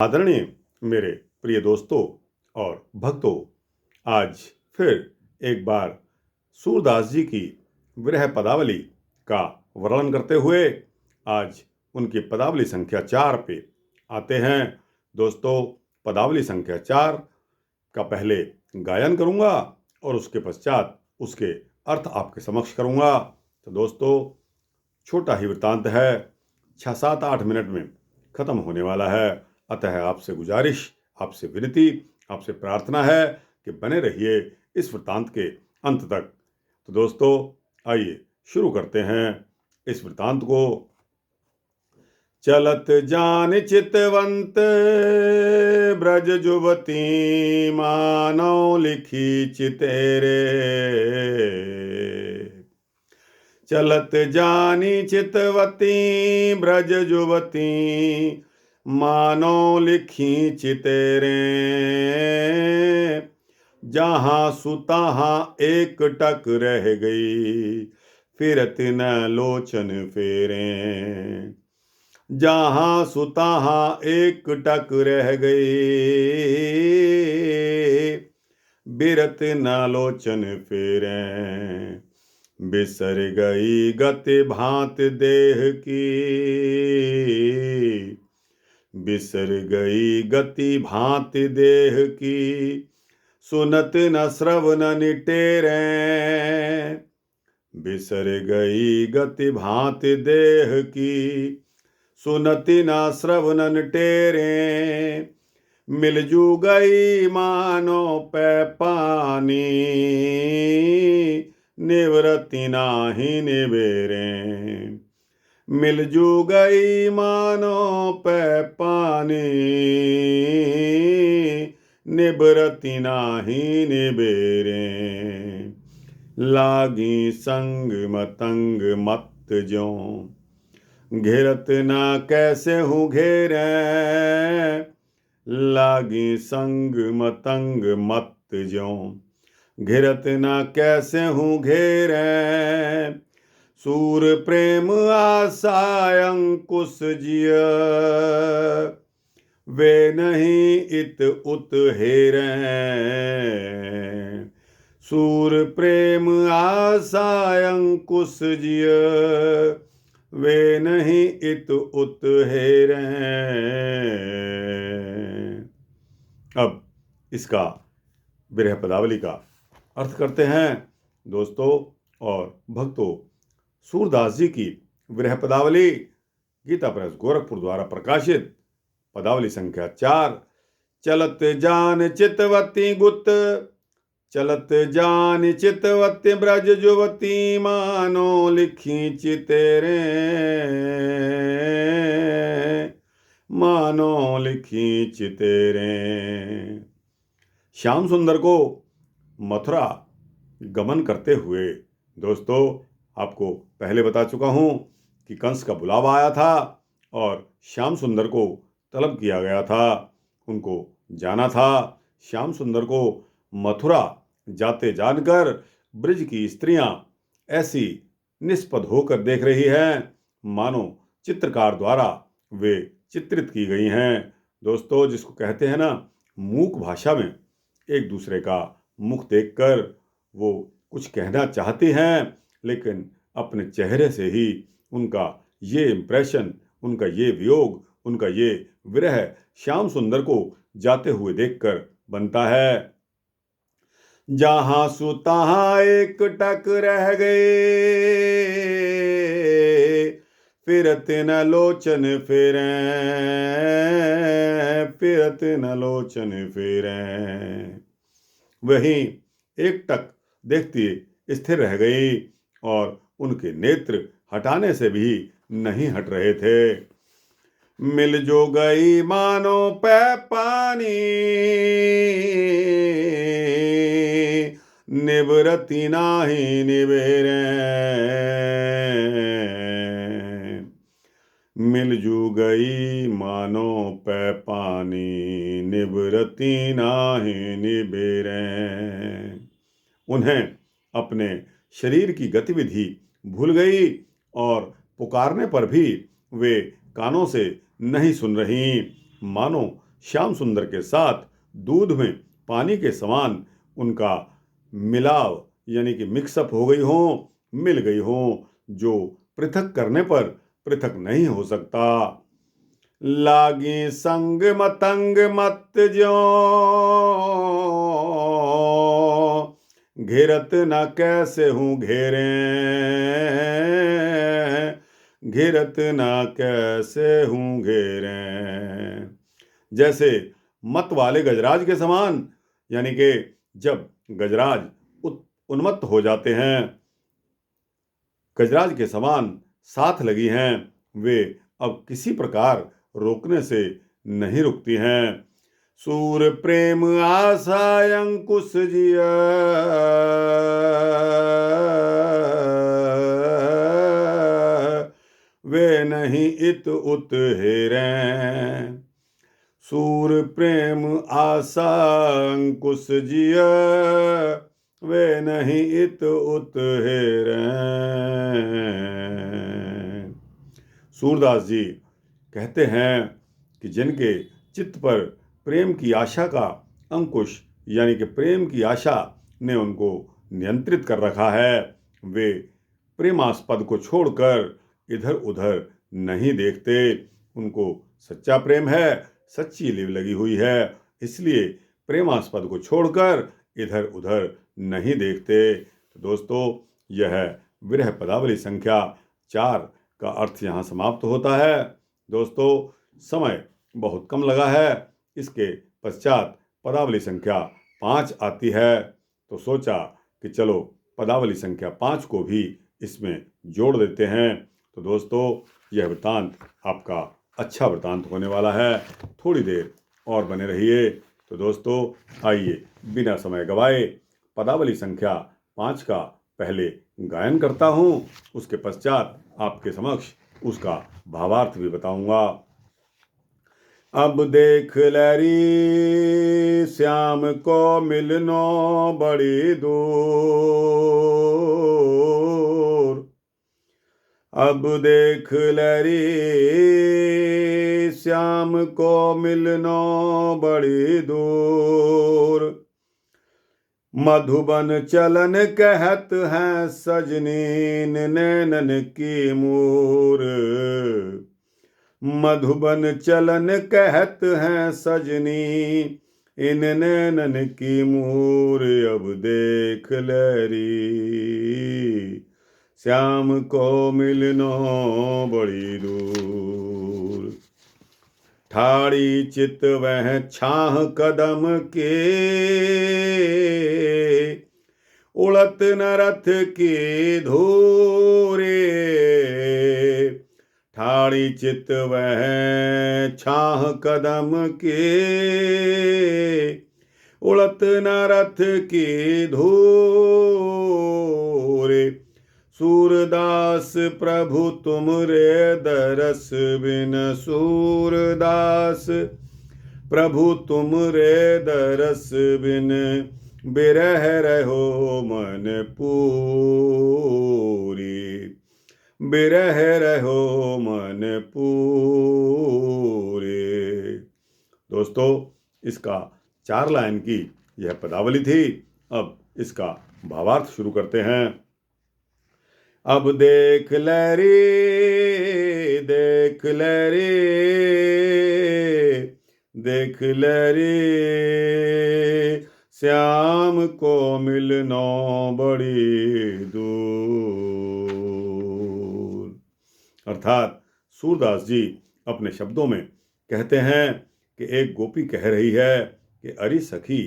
आदरणीय मेरे प्रिय दोस्तों और भक्तों, आज फिर एक बार सूरदास जी की विरह पदावली का वर्णन करते हुए आज उनकी पदावली संख्या 4 पे आते हैं। दोस्तों, पदावली संख्या 4 का पहले गायन करूंगा और उसके पश्चात उसके अर्थ आपके समक्ष करूंगा। तो दोस्तों, छोटा ही वृत्तांत है, 6-7-8 मिनट में खत्म होने वाला है। अतः आपसे गुजारिश, आपसे विनती, आपसे प्रार्थना है कि बने रहिए इस वृत्तांत के अंत तक। तो दोस्तों, आइए शुरू करते हैं इस वृत्तांत को। चलत जान चितवंत ब्रज जुवती मानव लिखी चितेरे। चलत जानी चितवती ब्रज जुवती मानो लिखी चितेरे। जहाँ सुतहाँ एक टक रह गई फिरत न लोचन फेरे। जहाँ सुतहाँ एक टक रह गई बिरत न लोचन फेरे। बिसर गई गति भांत देह की बिसर गई गति भांति देह की। सुनत न श्रवण निटेरे। बिसर गई गति भांति देह की सुनति न श्रवण निटेरे। मिलजू गई मानो पै पानी निवृत्ति नाही निबेरे। मिलजू गई मानो पै पानी निवृत्ति नाही निबेरे। लागी संग मतंग मत ज्यों घेरत ना कैसे हूँ घेरे। लागी संग मतंग मत ज्यों घेरत ना कैसे हूँ घेरे। सूर प्रेम आशा अंकुश जिय वे नहीं इत उत हेरे। सूर प्रेम आशा अंकुश जिय वे नहीं इत उत हेरे। अब इसका विरह पदावली का अर्थ करते हैं। दोस्तों और भक्तों, सूरदास जी की विरह पदावली गीता प्रेस गोरखपुर द्वारा प्रकाशित पदावली संख्या 4। चलत जान चितवती गुत चलत जान चितवती ब्रज जुवती मानो लिखी चितेरे। मानो लिखी चितेरे। श्याम सुंदर को मथुरा गमन करते हुए, दोस्तों आपको पहले बता चुका हूँ कि कंस का बुलावा आया था और श्याम सुंदर को तलब किया गया था, उनको जाना था। श्याम सुंदर को मथुरा जाते जानकर ब्रज की स्त्रियां ऐसी निष्पद होकर देख रही हैं मानो चित्रकार द्वारा वे चित्रित की गई हैं। दोस्तों, जिसको कहते हैं ना, मूक भाषा में एक दूसरे का मुख देखकर वो कुछ कहना चाहती हैं, लेकिन अपने चेहरे से ही उनका ये इम्प्रेशन, उनका ये वियोग, उनका ये विरह श्याम सुंदर को जाते हुए देखकर बनता है। जहाँ सुतहाँ एक टक रह गए फिरत न लोचन फेरे। फिरत न लोचन फेरे। वहीं एक टक देखती स्थिर रह गई और उनके नेत्र हटाने से भी नहीं हट रहे थे। मिल जो गई मानो पै पानी निवृत्ति नाही निबेरे। मिलजू गई मानो पै पानी निवृत्ति नाही निबेरे। उन्हें अपने शरीर की गतिविधि भूल गई और पुकारने पर भी वे कानों से नहीं सुन रही, मानो श्याम सुंदर के साथ दूध में पानी के समान उनका मिलाव यानी कि मिक्सअप हो गई हो, मिल गई हो, जो पृथक करने पर पृथक नहीं हो सकता। लागी संग मतंग मत ज्यों, घिरत न कैसे हूँ घेरे, घिरत न कैसे हूँ घेरे। जैसे मत वाले गजराज के समान, यानी कि जब गजराज उन्मत्त हो जाते हैं, गजराज के समान साथ लगी हैं, वे अब किसी प्रकार रोकने से नहीं रुकती हैं। सूर प्रेम आशा अंकुश जिया, वे नहीं इत उत हेरें। सूर प्रेम आशा अंकुश जिया, वे नहीं इत उत हेरें। सूरदास जी कहते हैं कि जिनके चित्त पर प्रेम की आशा का अंकुश यानी कि प्रेम की आशा ने उनको नियंत्रित कर रखा है, वे प्रेमास्पद को छोड़कर इधर उधर नहीं देखते। उनको सच्चा प्रेम है, सच्ची लिव लगी हुई है, इसलिए प्रेमास्पद को छोड़कर इधर उधर नहीं देखते। तो दोस्तों, यह विरह पदावली संख्या 4 का अर्थ यहाँ समाप्त होता है। दोस्तों, समय बहुत कम लगा है, इसके पश्चात पदावली संख्या 5 आती है, तो सोचा कि चलो पदावली संख्या 5 को भी इसमें जोड़ देते हैं। तो दोस्तों, यह वृत्तांत आपका अच्छा वृत्तांत होने वाला है, थोड़ी देर और बने रहिए। तो दोस्तों, आइए बिना समय गवाए पदावली संख्या 5 का पहले गायन करता हूँ, उसके पश्चात आपके समक्ष उसका भावार्थ भी बताऊंगा। अब देख लरी श्याम को मिलनो बड़ी दूर, अब देख लरी श्याम को मिलनो बड़ी दूर। मधुबन चलन कहत हैं सजनी नैनन की मूर, मधुबन चलन कहत हैं सजनी इन नैनन की मूर। अब देख लरी श्याम को मिलनो बड़ी दूर। ठाड़ी चित वह छाह कदम के, उड़त न रथ के धोरे। ठाड़ी चित वह छाह कदम के, उड़त न रथ के धोरे। सूरदास प्रभु तुम रे दरस बिन, सूरदास प्रभु तुम रे दरस बिन, बिरह रहो मन पूरी, बिरह रहो मन पूरे। दोस्तों, इसका 4 लाइन की यह पदावली थी। अब इसका भावार्थ शुरू करते हैं। अब देख लरी, देख लरी, देख लरी श्याम को मिलनो बड़ी दूर। अर्थात सूरदास जी अपने शब्दों में कहते हैं कि एक गोपी कह रही है कि अरे सखी,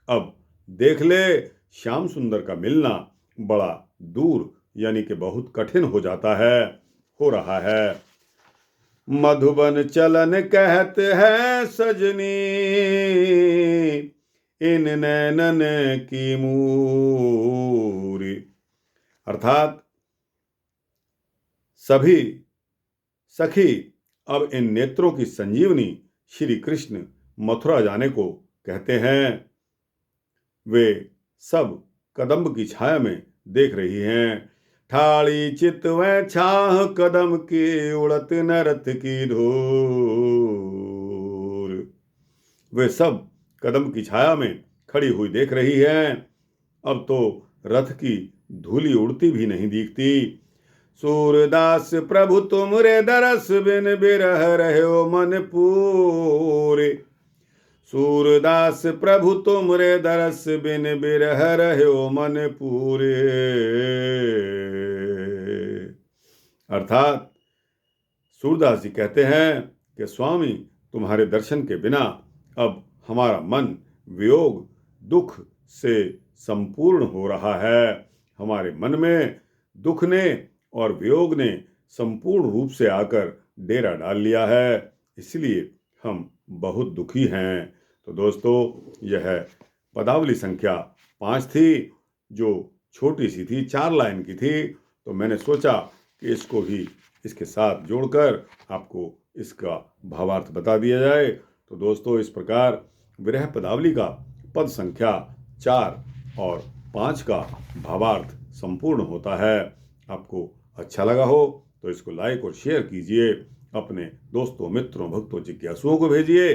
अब देख ले, श्याम सुंदर का मिलना बड़ा दूर यानी कि बहुत कठिन हो जाता है, हो रहा है। मधुबन चलन कहत है सजनी इन नैनन की मूरी। अर्थात सभी सखी अब इन नेत्रों की संजीवनी श्री कृष्ण मथुरा जाने को कहते हैं। वे सब कदम्ब की छाया में देख रही हैं। ठाड़ी चित वह छाह कदम की, उड़त न रथ की धूर। वे सब कदम की छाया में खड़ी हुई देख रही हैं। अब तो रथ की धूली उड़ती भी नहीं दिखती। सूरदास प्रभु तुमरे दरस बिन बिरह रह्यो मन पूरे। सूरदास प्रभु तुमरे दरस बिन बिरह रह्यो मन पूरे। अर्थात सूरदास जी कहते हैं कि स्वामी, तुम्हारे दर्शन के बिना अब हमारा मन वियोग दुख से संपूर्ण हो रहा है। हमारे मन में दुख ने और वियोग ने संपूर्ण रूप से आकर डेरा डाल लिया है, इसलिए हम बहुत दुखी हैं। तो दोस्तों, यह पदावली संख्या 5 थी, जो छोटी सी थी, 4 लाइन की थी। तो मैंने सोचा कि इसको ही इसके साथ जोड़कर आपको इसका भावार्थ बता दिया जाए। तो दोस्तों, इस प्रकार विरह पदावली का पद संख्या 4 और 5 का भावार्थ संपूर्ण होता है। आपको अच्छा लगा हो तो इसको लाइक और शेयर कीजिए, अपने दोस्तों, मित्रों, भक्तों, जिज्ञासुओं को भेजिए।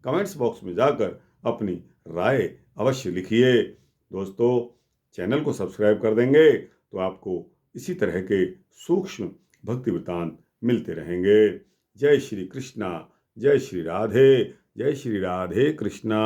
कमेंट्स बॉक्स में जाकर अपनी राय अवश्य लिखिए। दोस्तों, चैनल को सब्सक्राइब कर देंगे तो आपको इसी तरह के सूक्ष्म भक्ति वृत्तांत मिलते रहेंगे। जय श्री कृष्णा, जय श्री राधे, जय श्री राधे कृष्णा।